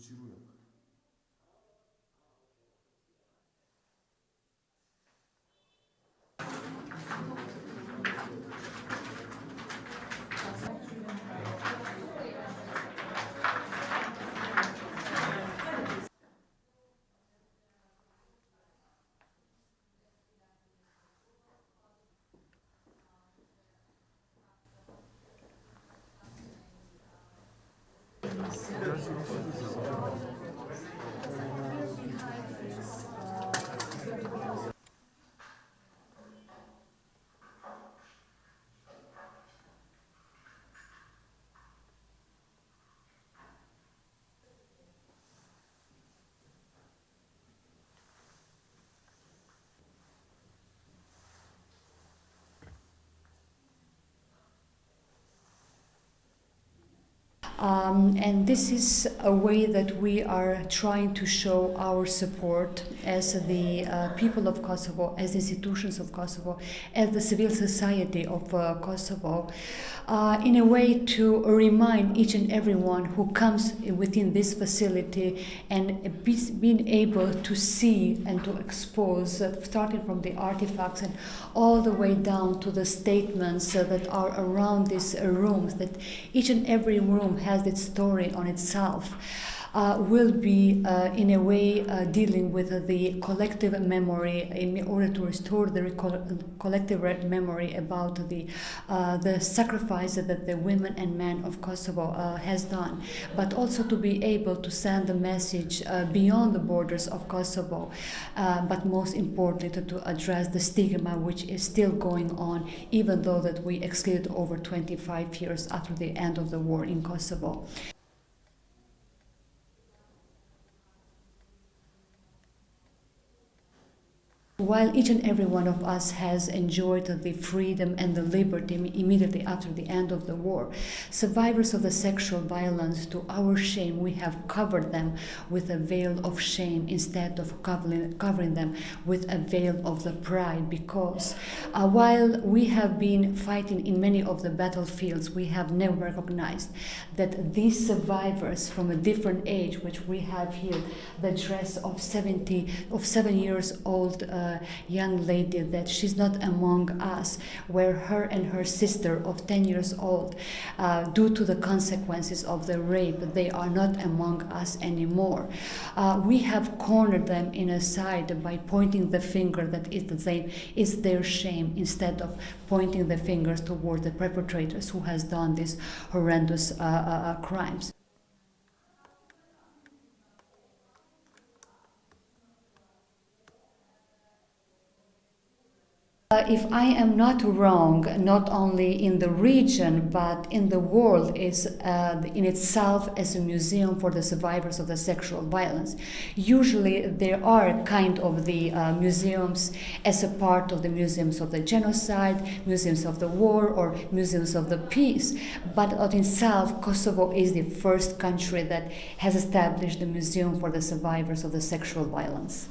звучирујака. And this is a way that we are trying to show our support as the people of Kosovo, as institutions of Kosovo, as the civil society of Kosovo, in a way to remind each and everyone who comes within this facility and being able to see and to expose, starting from the artifacts and all the way down to the statements that are around these rooms, that each and every room has its story on itself, will be in a way dealing with the collective memory in order to restore the collective memory about the sacrifice that the women and men of Kosovo has done, but also to be able to send a message beyond the borders of Kosovo, but most importantly to address the stigma which is still going on, even though that we excluded over 25 years after the end of the war in Kosovo. While each and every one of us has enjoyed the freedom and the liberty immediately after the end of the war, survivors of the sexual violence, to our shame, we have covered them with a veil of shame instead of covering them with a veil of the pride, because while we have been fighting in many of the battlefields, we have never recognized that these survivors from a different age, which we have here, the dress of 7 years old young lady, that she's not among us, where her and her sister of 10 years old, due to the consequences of the rape, they are not among us anymore. We have cornered them in a side by pointing the finger that it's their shame, instead of pointing the fingers toward the perpetrators who has done these horrendous crimes. If I am not wrong, not only in the region but in the world is in itself as a museum for the survivors of the sexual violence. Usually there are kind of the museums as a part of the museums of the genocide, museums of the war, or museums of the peace. But in itself, Kosovo is the first country that has established the museum for the survivors of the sexual violence.